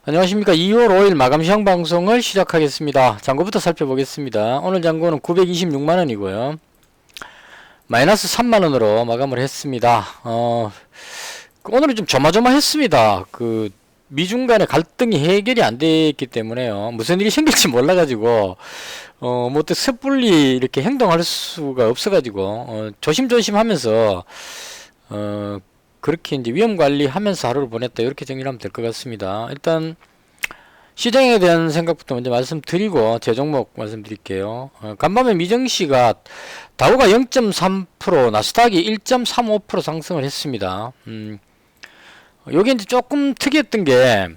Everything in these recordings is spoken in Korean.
안녕하십니까. 2월 5일 마감 시황 방송을 시작하겠습니다. 잔고부터 살펴보겠습니다. 오늘 잔고는 926만원이고요. 마이너스 3만원으로 마감을 했습니다. 오늘은 좀 조마조마했습니다. 미중 간의 갈등이 해결이 안 됐기 때문에요. 무슨 일이 생길지 몰라가지고, 뭐 또 섣불리 이렇게 행동할 수가 없어가지고, 조심조심 하면서, 그렇게 이제 위험 관리하면서 하루를 보냈다. 이렇게 정리를 하면 될 것 같습니다. 일단 시장에 대한 생각부터 먼저 말씀드리고 제 종목 말씀드릴게요. 간밤에 미정시가 다우가 0.3%, 나스닥이 1.35% 상승을 했습니다. 요게 이제 조금 특이했던 게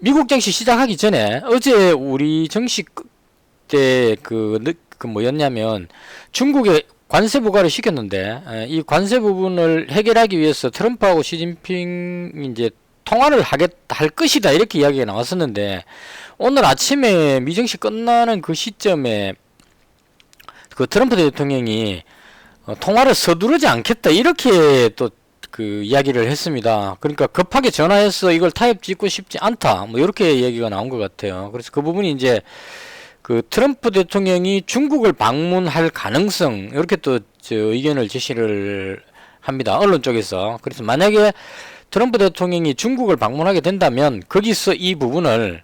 미국 증시 시작하기 전에 어제 우리 증시 때 뭐였냐면 중국의 관세 부과를 시켰는데 이 관세 부분을 해결하기 위해서 트럼프하고 시진핑이 이제 통화를 할 것이다 이렇게 이야기가 나왔었는데 오늘 아침에 미증시 끝나는 그 시점에 트럼프 대통령이 통화를 서두르지 않겠다 이렇게 또 이야기를 했습니다. 그러니까 급하게 전화해서 이걸 타협 짓고 싶지 않다 뭐 이렇게 얘기가 나온 것 같아요. 그래서 그 부분이 이제 트럼프 대통령이 중국을 방문할 가능성 이렇게 또 의견을 제시를 합니다. 언론 쪽에서. 그래서 만약에 트럼프 대통령이 중국을 방문하게 된다면 거기서 이 부분을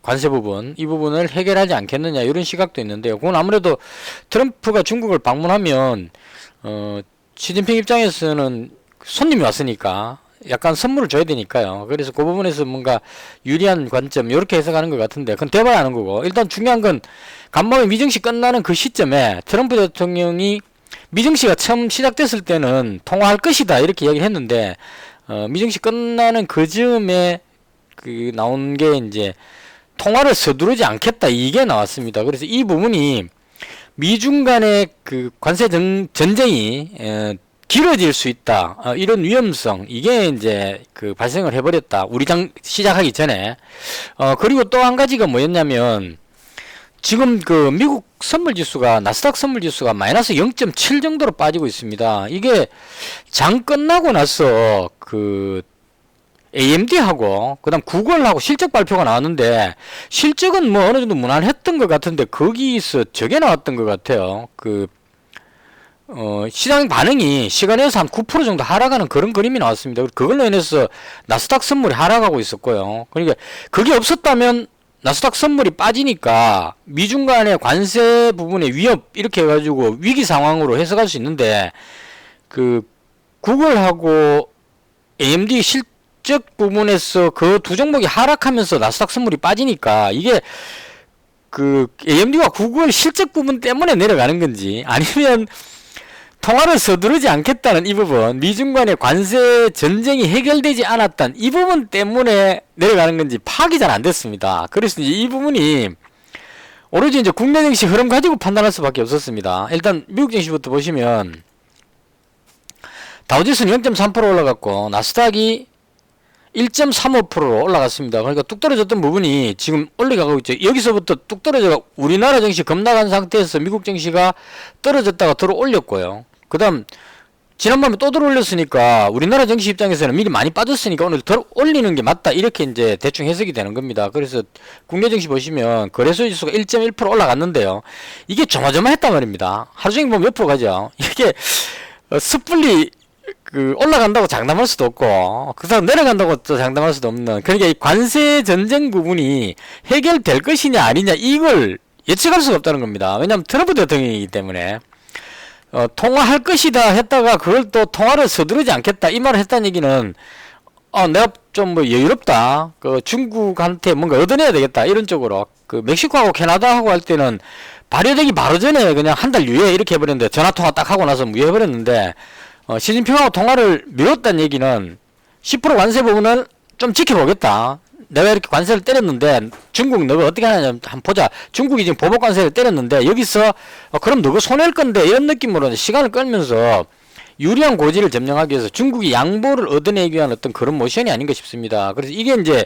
관세 부분 이 부분을 해결하지 않겠느냐 이런 시각도 있는데요. 그건 아무래도 트럼프가 중국을 방문하면 시진핑 입장에서는 손님이 왔으니까 약간 선물을 줘야 되니까요. 그래서 그 부분에서 뭔가 유리한 관점 이렇게 해석하는 것 같은데 그건 대봐야 하는 거고, 일단 중요한 건 간밤에 미증시 끝나는 그 시점에 트럼프 대통령이 미증시가 처음 시작됐을 때는 통화할 것이다 이렇게 이야기를 했는데 미증시 끝나는 그 즈음에 나온 게 이제 통화를 서두르지 않겠다 이게 나왔습니다. 그래서 이 부분이 미중 간의 관세 전쟁이 길어질 수 있다. 이런 위험성, 이게 이제 발생을 해버렸다. 우리 시작하기 전에. 그리고 또 한 가지가 뭐였냐면, 지금 미국 선물 지수가, 나스닥 선물 지수가 마이너스 0.7 정도로 빠지고 있습니다. 이게 장 끝나고 나서 AMD하고, 그 다음 구글하고 실적 발표가 나왔는데, 실적은 뭐 어느 정도 무난했던 것 같은데, 거기서 저게 나왔던 것 같아요. 시장 반응이 시간에서 한 9% 정도 하락하는 그런 그림이 나왔습니다. 그걸로 인해서 나스닥 선물이 하락하고 있었고요. 그러니까 그게 없었다면 나스닥 선물이 빠지니까 미중 간의 관세 부분의 위협 이렇게 해가지고 위기 상황으로 해석할 수 있는데 구글하고 AMD 실적 부분에서 그 두 종목이 하락하면서 나스닥 선물이 빠지니까 이게 AMD와 구글 실적 부분 때문에 내려가는 건지 아니면 통화를 서두르지 않겠다는 이 부분, 미중 간의 관세 전쟁이 해결되지 않았던 이 부분 때문에 내려가는 건지 파악이 잘 안 됐습니다. 그래서 이제 이 부분이 오로지 이제 국내 증시 흐름 가지고 판단할 수밖에 없었습니다. 일단 미국 증시부터 보시면 다우지수는 0.3% 올라갔고 나스닥이 1.35%로 올라갔습니다. 그러니까 뚝 떨어졌던 부분이 지금 올라가고 있죠. 여기서부터 뚝 떨어져가 우리나라 증시 급락한 상태에서 미국 증시가 떨어졌다가 들어 올렸고요. 그 다음 지난번에 또 들어 올렸으니까 우리나라 증시 입장에서는 미리 많이 빠졌으니까 오늘 더 올리는 게 맞다 이렇게 이제 대충 해석이 되는 겁니다. 그래서 국내 증시 보시면 거래소 지수가 1.1% 올라갔는데요. 이게 조마조마했단 말입니다. 하루 종일 보면 몇 프로 가죠. 이게 섣불리 올라간다고 장담할 수도 없고 그 사람 내려간다고 또 장담할 수도 없는, 그러니까 이 관세 전쟁 부분이 해결될 것이냐 아니냐 이걸 예측할 수가 없다는 겁니다. 왜냐하면 트럼프 대통령이기 때문에 통화할 것이다 했다가 그걸 또 통화를 서두르지 않겠다 이 말을 했다는 얘기는 내가 좀 뭐 여유롭다, 중국한테 뭔가 얻어내야 되겠다 이런 쪽으로. 멕시코하고 캐나다하고 할 때는 발효되기 바로 전에 그냥 한 달 유예 이렇게 해버렸는데, 전화통화 딱 하고 나서 무효해버렸는데 시진핑하고 통화를 미뤘다는 얘기는 10% 관세 부분을 좀 지켜보겠다. 내가 이렇게 관세를 때렸는데 중국 너가 어떻게 하느냐 한번 보자. 중국이 지금 보복 관세를 때렸는데 여기서 그럼 너가 손해일 건데 이런 느낌으로 시간을 끌면서 유리한 고지를 점령하기 위해서 중국이 양보를 얻어내기 위한 어떤 그런 모션이 아닌가 싶습니다. 그래서 이게 이제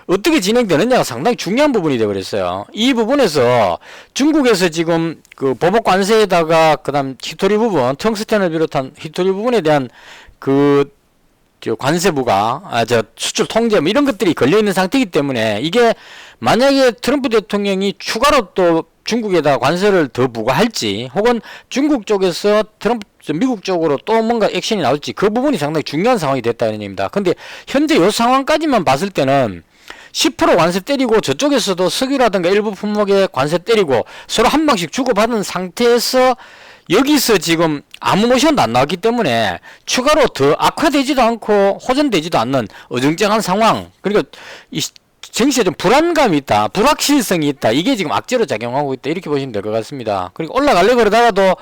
어떻게 진행되느냐가 상당히 중요한 부분이 되어버렸어요. 이 부분에서 중국에서 지금 보복 관세에다가 그다음 히토리 부분, 텅스텐을 비롯한 히토리 부분에 대한 저 관세부가 저 수출 통제 뭐 이런 것들이 걸려 있는 상태이기 때문에 이게 만약에 트럼프 대통령이 추가로 또 중국에다 관세를 더 부과할지 혹은 중국 쪽에서 미국 쪽으로 또 뭔가 액션이 나올지 그 부분이 상당히 중요한 상황이 됐다는 얘기입니다. 근데 현재 이 상황까지만 봤을 때는 10% 관세 때리고 저쪽에서도 석유라든가 일부 품목에 관세 때리고 서로 한 방씩 주고받은 상태에서 여기서 지금 아무 모션도 안 나왔기 때문에 추가로 더 악화되지도 않고 호전되지도 않는 어정쩡한 상황. 그리고 이 증시에 좀 불안감이 있다. 불확실성이 있다. 이게 지금 악재로 작용하고 있다. 이렇게 보시면 될 것 같습니다. 그리고 올라가려고 그러다가도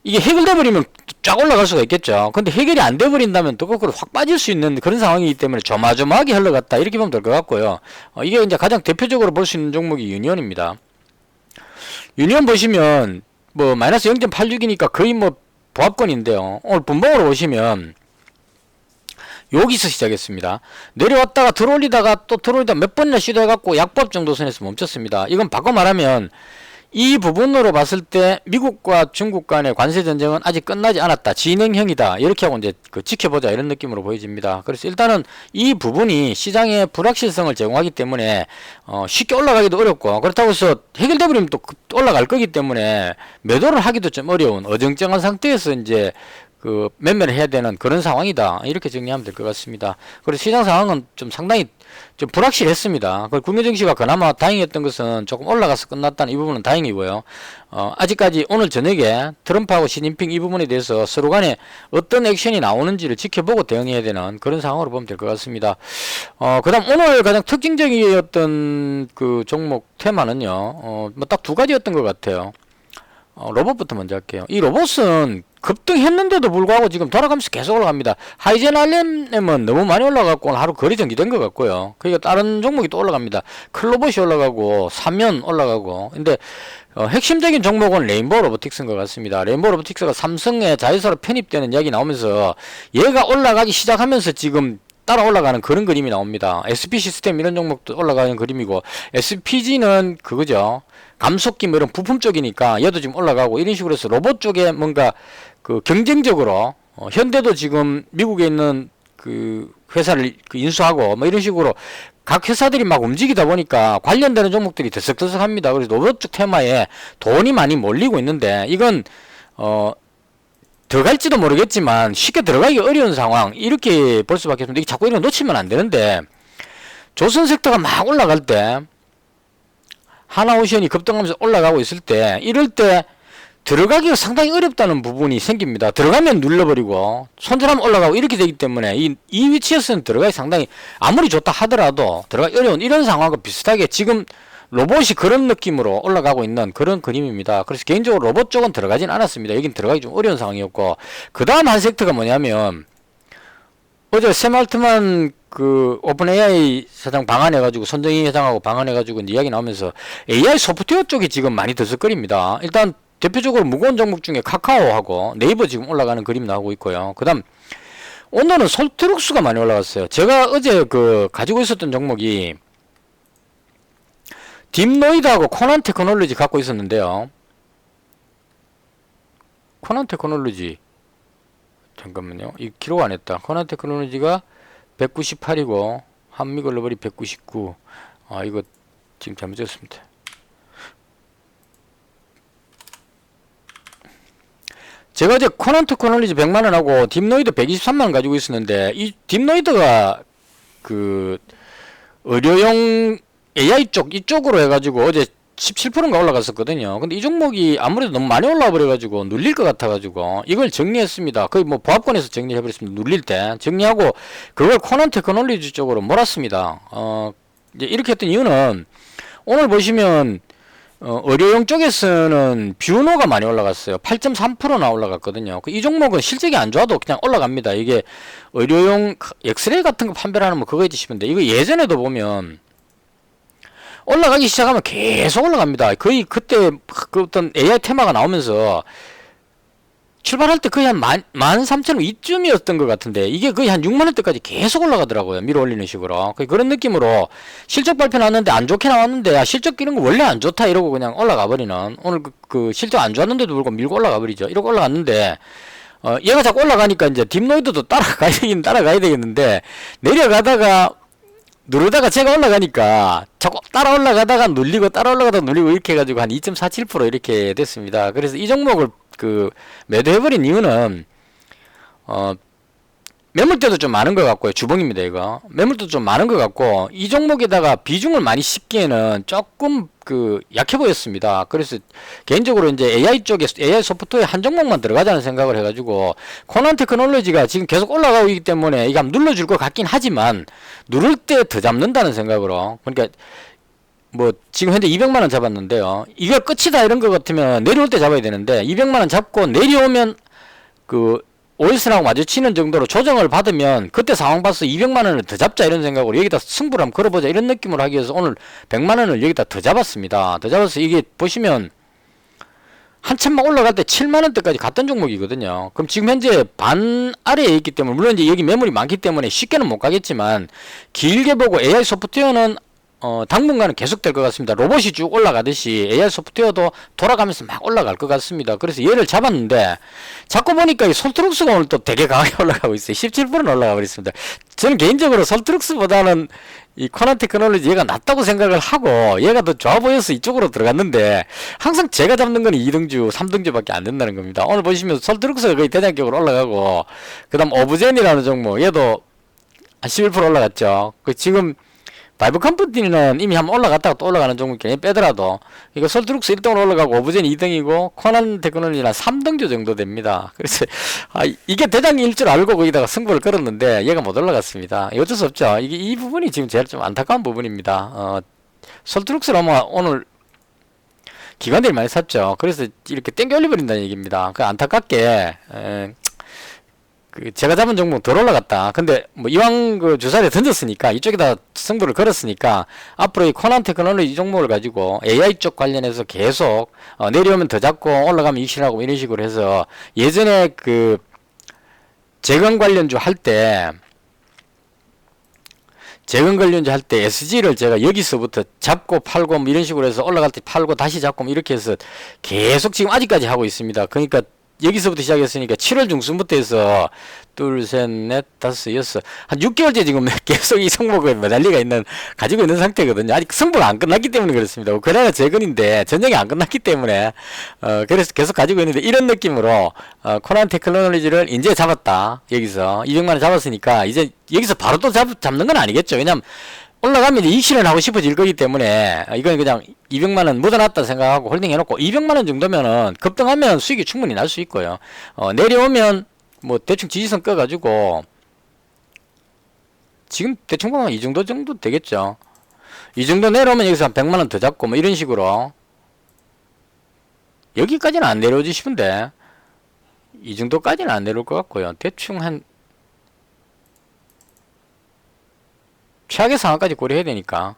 이게 해결돼 버리면 쫙 올라갈 수가 있겠죠. 근데 해결이 안 돼 버린다면 또 거꾸로 확 빠질 수 있는 그런 상황이기 때문에 조마조마하게 흘러갔다. 이렇게 보면 될 것 같고요. 이게 이제 가장 대표적으로 볼 수 있는 종목이 유니온입니다. 유니온 보시면 뭐 마이너스 0.86이니까 거의 뭐 보합권인데요. 오늘 분봉으로 보시면 여기서 시작했습니다. 내려왔다가 들어올리다가 또 들어올리다가 몇 번이나 시도해갖고 약보합 정도 선에서 멈췄습니다. 이건 바꿔 말하면 이 부분으로 봤을 때 미국과 중국 간의 관세 전쟁은 아직 끝나지 않았다. 진행형이다. 이렇게 하고 이제 지켜보자 이런 느낌으로 보여집니다. 그래서 일단은 이 부분이 시장에 불확실성을 제공하기 때문에 쉽게 올라가기도 어렵고 그렇다고 해서 해결돼 버리면 또 올라갈 거기 때문에 매도를 하기도 좀 어려운 어정쩡한 상태에서 이제 매매를 해야 되는 그런 상황이다. 이렇게 정리하면 될 것 같습니다. 그리고 시장 상황은 좀 상당히 좀 불확실했습니다. 국내 증시가 그나마 다행이었던 것은 조금 올라가서 끝났다는 이 부분은 다행이고요. 아직까지 오늘 저녁에 트럼프하고 시진핑 이 부분에 대해서 서로 간에 어떤 액션이 나오는지를 지켜보고 대응해야 되는 그런 상황으로 보면 될 것 같습니다. 그 다음 오늘 가장 특징적이었던 그 종목 테마는요, 뭐 딱 두 가지였던 것 같아요. 로봇부터 먼저 할게요. 이 로봇은 급등했는데도 불구하고 지금 돌아가면서 계속 올라갑니다. 하이젠 RM은 너무 많이 올라갔고 하루 거리 정지된 것 같고요. 그러니까 다른 종목이 또 올라갑니다. 클로봇이 올라가고 삼연 올라가고. 근데 핵심적인 종목은 레인보우 로보틱스인 것 같습니다. 레인보우 로보틱스가 삼성의 자회사로 편입되는 이야기 나오면서 얘가 올라가기 시작하면서 지금 따라 올라가는 그런 그림이 나옵니다. SP 시스템 이런 종목도 올라가는 그림이고 SPG는 그거죠. 감속기 뭐 이런 부품 쪽이니까 얘도 지금 올라가고 이런 식으로 해서 로봇 쪽에 뭔가 그 경쟁적으로 현대도 지금 미국에 있는 그 회사를 인수하고 뭐 이런 식으로 각 회사들이 막 움직이다 보니까 관련되는 종목들이 들썩들썩합니다. 그래서 로봇 쪽 테마에 돈이 많이 몰리고 있는데 이건 들어갈지도 모르겠지만 쉽게 들어가기 어려운 상황 이렇게 볼 수밖에 없습니다. 이게 자꾸 이런 거 놓치면 안 되는데 조선섹터가 막 올라갈 때 하나오션이 급등하면서 올라가고 있을 때 이럴 때 들어가기가 상당히 어렵다는 부분이 생깁니다. 들어가면 눌러버리고 손절하면 올라가고 이렇게 되기 때문에 이 위치에서는 들어가기 상당히 아무리 좋다 하더라도 들어가기 어려운 이런 상황과 비슷하게 지금 로봇이 그런 느낌으로 올라가고 있는 그런 그림입니다. 그래서 개인적으로 로봇 쪽은 들어가진 않았습니다. 여긴 들어가기 좀 어려운 상황이었고 그 다음 한 섹터가 뭐냐면 어제 샘 알트만 그 오픈 AI 사장 방한해가지고 손정희 회장하고 방한해가지고 이야기 나오면서 AI 소프트웨어 쪽이 지금 많이 들썩거립니다. 일단 대표적으로 무거운 종목 중에 카카오하고 네이버 지금 올라가는 그림 나오고 있고요. 그 다음 오늘은 솔트룩스가 많이 올라갔어요. 제가 어제 가지고 있었던 종목이 딥노이드하고 코난 테크놀로지 갖고 있었는데요. 코난 테크놀로지 잠깐만요. 이 기록 안 했다. 코난 테크놀로지가 198이고 한미글로벌이 199. 이거 지금 잘못 적었습니다. 제가 어제 코난 테크놀로지 100만원하고 딥노이드 123만원 가지고 있었는데 이 딥노이드가 그 의료용 AI 쪽 이쪽으로 해가지고 어제 17%인가 올라갔었거든요. 근데 이 종목이 아무래도 너무 많이 올라와 버려가지고 눌릴 것 같아가지고 이걸 정리했습니다. 거의 뭐 보합권에서 정리해버렸습니다. 눌릴 때 정리하고 그걸 코난 테크놀로지 쪽으로 몰았습니다. 이제 이렇게 했던 이유는 오늘 보시면 의료용 쪽에서는 뷰노가 많이 올라갔어요. 8.3%나 올라갔거든요. 이 종목은 실적이 안 좋아도 그냥 올라갑니다. 이게 의료용 엑스레이 같은 거 판별하는 뭐 그거 해주시면 돼요. 이거 예전에도 보면 올라가기 시작하면 계속 올라갑니다. 거의 그때 그 어떤 AI 테마가 나오면서 출발할 때 거의 한 13,000원 이쯤이었던 것 같은데 이게 거의 한 6만원대까지 계속 올라가더라고요. 밀어 올리는 식으로. 그런 느낌으로 실적 발표 나왔는데 안 좋게 나왔는데 실적 이런 거 원래 안 좋다 이러고 그냥 올라가 버리는 오늘 그 실적 안 좋았는데도 불구하고 밀고 올라가 버리죠. 이러고 올라갔는데 얘가 자꾸 올라가니까 이제 딥노이드도 따라가야 되겠는데, 내려가다가 누르다가 제가 올라가니까 자꾸 따라 올라가다가 눌리고 따라 올라가다가 눌리고 이렇게 해가지고 한 2.47% 이렇게 됐습니다. 그래서 이 종목을 매도해버린 이유는 매물대도 좀 많은 것 같고요. 주봉입니다, 이거. 매물도 좀 많은 것 같고, 이 종목에다가 비중을 많이 싣기에는 조금 약해 보였습니다. 그래서 개인적으로 이제 AI 쪽에, AI 소프트웨어 한 종목만 들어가자는 생각을 해가지고, 코난 테크놀로지가 지금 계속 올라가고 있기 때문에 이거 한번 눌러줄 것 같긴 하지만, 누를 때 더 잡는다는 생각으로. 그러니까, 지금 현재 200만원 잡았는데요. 이게 끝이다 이런 것 같으면 내려올 때 잡아야 되는데, 200만원 잡고 내려오면, 오일선하고 마주치는 정도로 조정을 받으면 그때 상황 봐서 200만원을 더 잡자 이런 생각으로 여기다 승부를 한번 걸어보자 이런 느낌으로 하기 위해서 오늘 100만원을 여기다 더 잡았습니다. 더 잡아서 이게 보시면 한참만 올라갈 때 7만원대까지 갔던 종목이거든요. 그럼 지금 현재 반 아래에 있기 때문에 물론 이제 여기 매물이 많기 때문에 쉽게는 못 가겠지만 길게 보고 AI 소프트웨어는 당분간은 계속될 것 같습니다. 로봇이 쭉 올라가듯이 AI 소프트웨어도 돌아가면서 막 올라갈 것 같습니다. 그래서 얘를 잡았는데 자꾸 보니까 이 솔트룩스가 오늘 또 되게 강하게 올라가고 있어요. 17%는 올라가고 있습니다. 저는 개인적으로 솔트룩스보다는 이 코난 테크놀로지 얘가 낫다고 생각을 하고 얘가 더 좋아 보여서 이쪽으로 들어갔는데 항상 제가 잡는 건 2등주, 3등주밖에 안 된다는 겁니다. 오늘 보시면 솔트룩스가 거의 대장격으로 올라가고 그 다음 오브젠이라는 종목 얘도 한 11% 올라갔죠. 지금 바이브 컴퍼니는 이미 한번 올라갔다가 또 올라가는 종목이 빼더라도 이거 솔트룩스 1등으로 올라가고 오브젠 2등이고 코난 테크놀로지는 3등주 정도 됩니다. 그래서 이게 대장일 줄 알고 거기다가 승부를 걸었는데 얘가 못 올라갔습니다. 어쩔 수 없죠. 이 부분이 지금 제일 좀 안타까운 부분입니다. 솔트룩스를 아마 오늘 기관들이 많이 샀죠. 그래서 이렇게 땡겨 올려버린다는 얘기입니다. 안타깝게 제가 잡은 종목 덜 올라갔다. 근데 이왕 주사위에 던졌으니까 이쪽에다 승부를 걸었으니까 앞으로 이 코난 테크놀로지 종목을 가지고 AI 쪽 관련해서 계속 내려오면 더 잡고 올라가면 이익실하고 이런 식으로 해서 예전에 재건 관련주 할 때 SG를 제가 여기서부터 잡고 팔고 이런 식으로 해서 올라갈 때 팔고 다시 잡고 이렇게 해서 계속 지금 아직까지 하고 있습니다. 그러니까 여기서부터 시작했으니까 7월 중순부터 해서 둘, 셋, 넷, 다섯, 여섯 한 6개월째 지금 계속 이 종목을 매달리가 가지고 있는 상태거든요. 아직 승부가 안 끝났기 때문에 그렇습니다. 그래야 재건인데 전쟁이 안 끝났기 때문에 그래서 계속 가지고 있는데 이런 느낌으로 코난 테크놀로지를 이제 잡았다. 여기서 200만원 잡았으니까 이제 여기서 바로 또 잡는 건 아니겠죠. 왜냐면 올라가면 이제 이익실현 하고 싶어질 거기 때문에 이건 그냥 200만원 묻어놨다 생각하고 홀딩 해놓고 200만원 정도면은 급등하면 수익이 충분히 날 수 있고요. 내려오면 대충 지지선 꺼가지고 지금 대충 보면 이 정도 되겠죠. 이 정도 내려오면 여기서 한 100만원 더 잡고 이런 식으로 여기까지는 안 내려오지 싶은데 이 정도까지는 안 내려올 것 같고요. 대충 한 최악의 상황까지 고려해야 되니까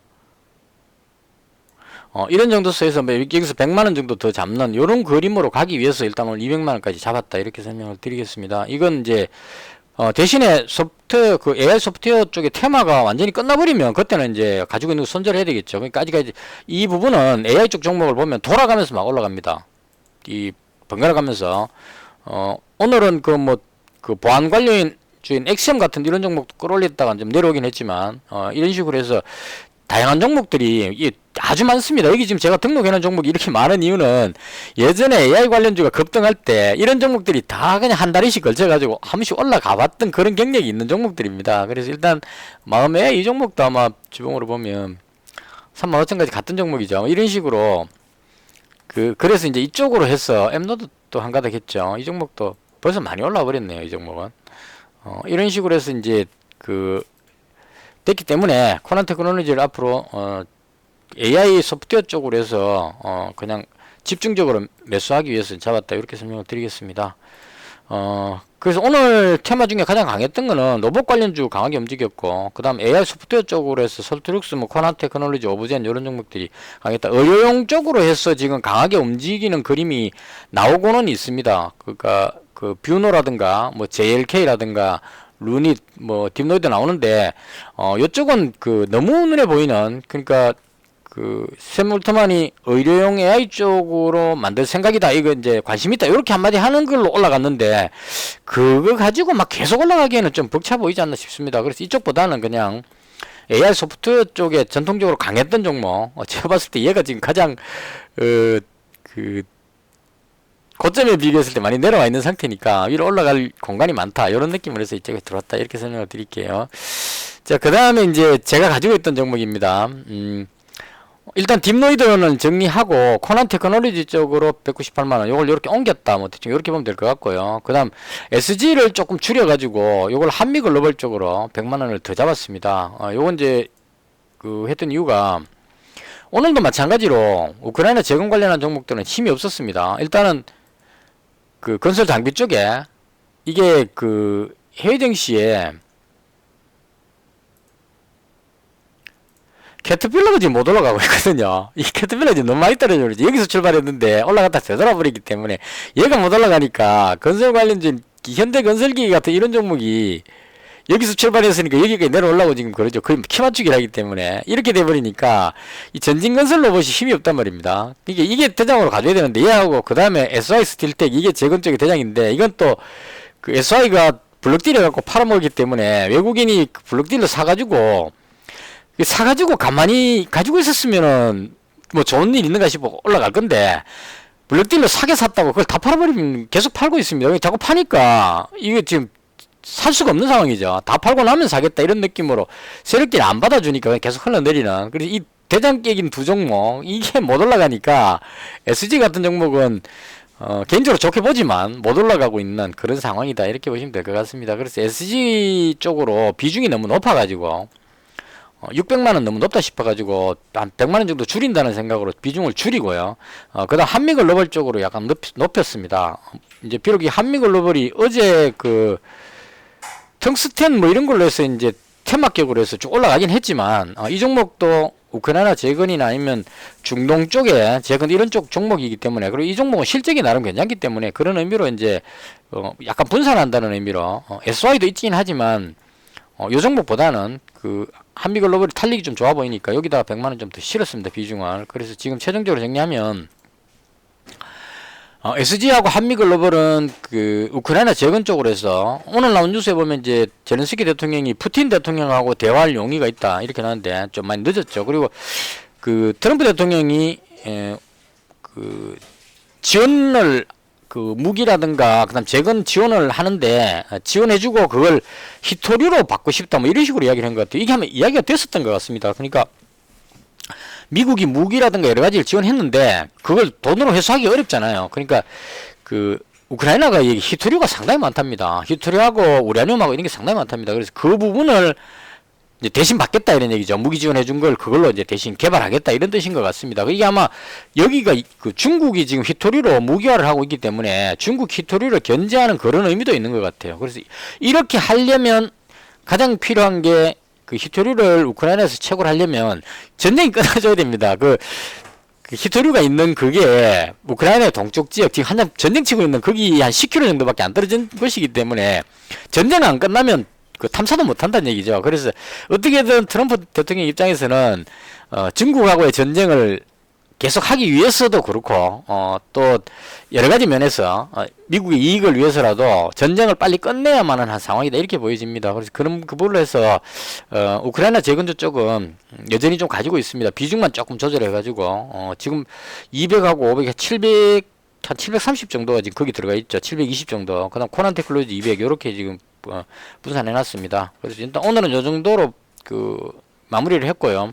이런 정도 수에서 여기서 100만원 정도 더 잡는 요런 그림으로 가기 위해서 일단 오늘 200만원까지 잡았다 이렇게 설명을 드리겠습니다. 이건 이제 대신에 소프트웨어 AI 소프트웨어 쪽의 테마가 완전히 끝나버리면 그때는 이제 가지고 있는 거 손절해야 되겠죠. 그러니까 아직까지 이 부분은 AI 쪽 종목을 보면 돌아가면서 막 올라갑니다. 이 번갈아 가면서 오늘은 보안 관련 주인 엑시엄 같은 이런 종목도 끌어올렸다가 좀 내려오긴 했지만 이런 식으로 해서 다양한 종목들이 아주 많습니다. 여기 지금 제가 등록해놓은 종목이 이렇게 많은 이유는 예전에 AI 관련주가 급등할 때 이런 종목들이 다 그냥 한 달씩 걸쳐가지고 한 번씩 올라가 봤던 그런 경력이 있는 종목들입니다. 그래서 일단 마음에 이 종목도 아마 주봉으로 보면 35,000까지 갔던 종목이죠. 이런 식으로 그래서 이제 이쪽으로 해서 엠노드 또 한가닥 했죠. 이 종목도 벌써 많이 올라와 버렸네요. 이 종목은 이런 식으로 해서 이제 됐기 때문에 코난 테크놀로지를 앞으로 AI 소프트웨어 쪽으로 해서 그냥 집중적으로 매수하기 위해서 잡았다 이렇게 설명을 드리겠습니다. 그래서 오늘 테마 중에 가장 강했던 거는 로봇 관련주 강하게 움직였고 그 다음 AI 소프트웨어 쪽으로 해서 솔트룩스, 코난 테크놀로지, 오브젠 이런 종목들이 강했다. 의료용 쪽으로 해서 지금 강하게 움직이는 그림이 나오고는 있습니다. 그러니까 뷰노라든가 JLK라든가 루닛 딥노이드 나오는데 요쪽은 너무 눈에 보이는 그러니까 그 샘물트만이 의료용 AI 쪽으로 만들 생각이다. 이거 이제 관심 있다. 이렇게 한마디 하는 걸로 올라갔는데 그거 가지고 막 계속 올라가기에는 좀 벅차 보이지 않나 싶습니다. 그래서 이쪽보다는 그냥 AI 소프트웨어 쪽에 전통적으로 강했던 종목, 제가 봤을 때 얘가 지금 가장 그 고점에 비교했을 때 많이 내려와 있는 상태니까 위로 올라갈 공간이 많다. 이런 느낌으로 해서 이쪽에 들어왔다. 이렇게 설명을 드릴게요. 자, 그 다음에 이제 제가 가지고 있던 종목입니다. 일단 딥노이드는 정리하고 코난 테크놀로지 쪽으로 198만원 요걸 이렇게 옮겼다. 뭐 대충 이렇게 보면 될 것 같고요. 그 다음 SG를 조금 줄여가지고 요걸 한미글로벌 쪽으로 100만원을 더 잡았습니다. 요건 이제 했던 이유가 오늘도 마찬가지로 우크라이나 재건 관련한 종목들은 힘이 없었습니다. 일단은 그 건설 장비 쪽에 이게 그 해외 증시에 캐터필러가 지금 못 올라가고 있거든요. 이 캐터필러가 지금 너무 많이 떨어져버리지. 여기서 출발했는데 올라갔다 되돌아버리기 때문에 얘가 못 올라가니까 건설 관련된 현대건설기 같은 이런 종목이 여기서 출발했으니까 여기까지 내려오려고 지금 그러죠. 거의 키 맞추기를 하기 때문에 이렇게 돼버리니까 이 전진건설 로봇이 힘이 없단 말입니다. 이게 대장으로 가져야 되는데 얘하고 그 다음에 SY 스틸텍 이게 재건 쪽의 대장인데 이건 또 그 SY가 블록딜을 갖고 팔아먹기 때문에 외국인이 블록딜을 사가지고 가만히 가지고 있었으면은 뭐 좋은 일 있는가 싶어 올라갈 건데 블록딜로 사게 샀다고 그걸 다 팔아버리면 계속 팔고 있습니다. 자꾸 파니까 이게 지금 살 수가 없는 상황이죠. 다 팔고 나면 사겠다 이런 느낌으로 세력들이 안 받아주니까 계속 흘러내리는. 그래서 이 대장 깨긴 두 종목 이게 못 올라가니까 SG 같은 종목은 개인적으로 좋게 보지만 못 올라가고 있는 그런 상황이다 이렇게 보시면 될 것 같습니다. 그래서 SG 쪽으로 비중이 너무 높아가지고 600만원 너무 높다 싶어가지고 한 100만원 정도 줄인다는 생각으로 비중을 줄이고요. 그 다음 한미글로벌 쪽으로 약간 높였습니다. 이제 비록 이 한미글로벌이 어제 그 텅스텐 뭐 이런 걸로 해서 이제 테마격으로 해서 쭉 올라가긴 했지만 이 종목도 우크라이나 재건이나 아니면 중동 쪽에 재건 이런 쪽 종목이기 때문에 그리고 이 종목은 실적이 나름 괜찮기 때문에 그런 의미로 이제 약간 분산한다는 의미로 SY도 있긴 하지만 요 종목보다는 그 한미글로벌이 탄력이 좀 좋아 보이니까 여기다가 100만원 좀 더 실었습니다. 비중을. 그래서 지금 최종적으로 정리하면 SG하고 한미글로벌은 그 우크라이나 재건 쪽으로 해서 오늘 나온 뉴스에 보면 이제 제렌스키 대통령이 푸틴 대통령하고 대화할 용의가 있다 이렇게 나왔는데 좀 많이 늦었죠. 그리고 그 트럼프 대통령이 그 지원을 그 무기라든가 그다음 재건 지원을 하는데 지원해주고 그걸 히토류로 받고 싶다 뭐 이런 식으로 이야기를 한 것 같아요. 이게 하면 이야기가 됐었던 것 같습니다. 그러니까 미국이 무기라든가 여러 가지를 지원했는데 그걸 돈으로 회수하기 어렵잖아요. 그러니까 그 우크라이나가 이 히토류가 상당히 많답니다. 히토류하고 우라늄하고 이런 게 상당히 많답니다. 그래서 그 부분을 이제 대신 받겠다 이런 얘기죠. 무기 지원해 준 걸 그걸로 이제 대신 개발하겠다 이런 뜻인 것 같습니다. 이게 아마 여기가 그 중국이 지금 히토류로 무기화를 하고 있기 때문에 중국 히토류를 견제하는 그런 의미도 있는 것 같아요. 그래서 이렇게 하려면 가장 필요한 게 그 히토류를 우크라이나에서 채굴 하려면 전쟁이 끝나줘야 됩니다. 그 히토류가 있는 그게 우크라이나의 동쪽 지역 지금 한참 전쟁 치고 있는 거기 한 10km 정도밖에 안 떨어진 것이기 때문에 전쟁 안 끝나면 그 탐사도 못 한다는 얘기죠. 그래서 어떻게든 트럼프 대통령 입장에서는 중국하고의 전쟁을 계속 하기 위해서도 그렇고 또 여러 가지 면에서 미국의 이익을 위해서라도 전쟁을 빨리 끝내야만 한 상황이다 이렇게 보여집니다. 그래서 그런 그걸로 해서 우크라이나 재건조 쪽은 여전히 좀 가지고 있습니다. 비중만 조금 조절해 가지고 지금 200하고 500, 700 한 730 정도가 지금 거기 들어가 있죠. 720 정도. 그다음 코난 테크놀로지 200 이렇게 지금 분산해 놨습니다. 그래서 일단 오늘은 요 정도로 그 마무리를 했고요.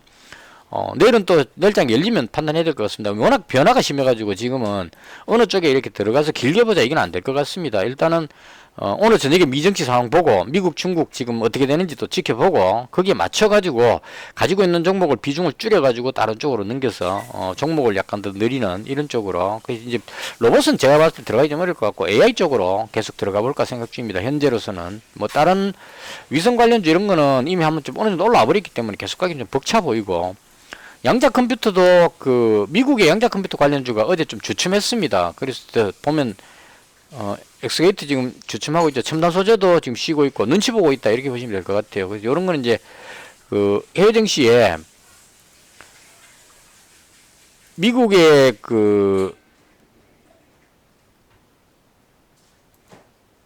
내일은 또 내일장 열리면 판단해야 될 것 같습니다. 워낙 변화가 심해가지고 지금은 어느 쪽에 이렇게 들어가서 길게 보자 이건 안 될 것 같습니다. 일단은 오늘 저녁에 미정치 상황 보고 미국, 중국 지금 어떻게 되는지 또 지켜보고 거기에 맞춰가지고 가지고 있는 종목을 비중을 줄여가지고 다른 쪽으로 넘겨서 종목을 약간 더 늘리는 이런 쪽으로. 그래서 이제 로봇은 제가 봤을 때 들어가기 좀 어려울 것 같고 AI 쪽으로 계속 들어가 볼까 생각 중입니다. 현재로서는 뭐 다른 위성 관련주 이런 거는 이미 한번 좀 어느 정도 올라와 버렸기 때문에 계속 가기 좀 벅차 보이고. 양자 컴퓨터도 그 미국의 양자 컴퓨터 관련주가 어제 좀 주춤했습니다. 그래서 보면 엑스게이트 지금 주춤하고 있죠. 첨단 소재도 지금 쉬고 있고 눈치 보고 있다 이렇게 보시면 될 것 같아요. 그래서 이런 거는 이제 그 해외 증시에 미국의 그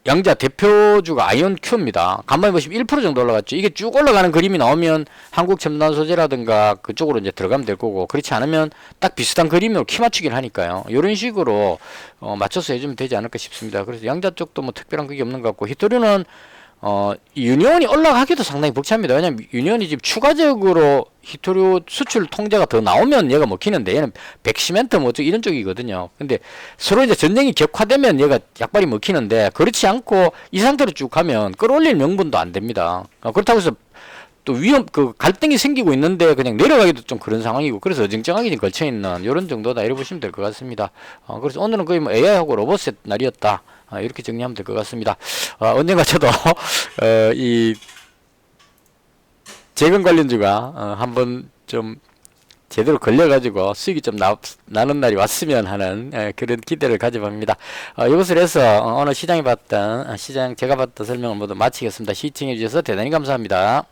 양자 대표주가 아이온큐입니다. 간만에 보시면 1% 정도 올라갔죠. 이게 쭉 올라가는 그림이 나오면 한국 첨단 소재라든가 그쪽으로 이제 들어가면 될 거고, 그렇지 않으면 딱 비슷한 그림으로 키 맞추기를 하니까요. 이런 식으로 맞춰서 해주면 되지 않을까 싶습니다. 그래서 양자 쪽도 뭐 특별한 그게 없는 것 같고, 히토류는 유니온이 올라가기도 상당히 벅찹니다. 왜냐면 유니온이 지금 추가적으로 히토류 수출 통제가 더 나오면 얘가 먹히는데, 얘는 백시멘트 뭐 이런 쪽이거든요. 근데 서로 이제 전쟁이 격화되면 얘가 약발이 먹히는데, 그렇지 않고 이 상태로 쭉 가면 끌어올릴 명분도 안 됩니다. 그렇다고 해서 또 그 갈등이 생기고 있는데 그냥 내려가기도 좀 그런 상황이고, 그래서 어정쩡하게 걸쳐 있는 이런 정도다, 이렇게 보시면 될 것 같습니다. 그래서 오늘은 거의 뭐 AI하고 로봇의 날이었다, 이렇게 정리하면 될 것 같습니다. 언젠가 저도 이 재건 관련주가 한번 좀 제대로 걸려가지고 수익이 좀 나는 날이 왔으면 하는 그런 기대를 가져봅니다. 이것을 해서 오늘 시장에 봤던 시장 제가 봤던 설명을 모두 마치겠습니다. 시청해 주셔서 대단히 감사합니다.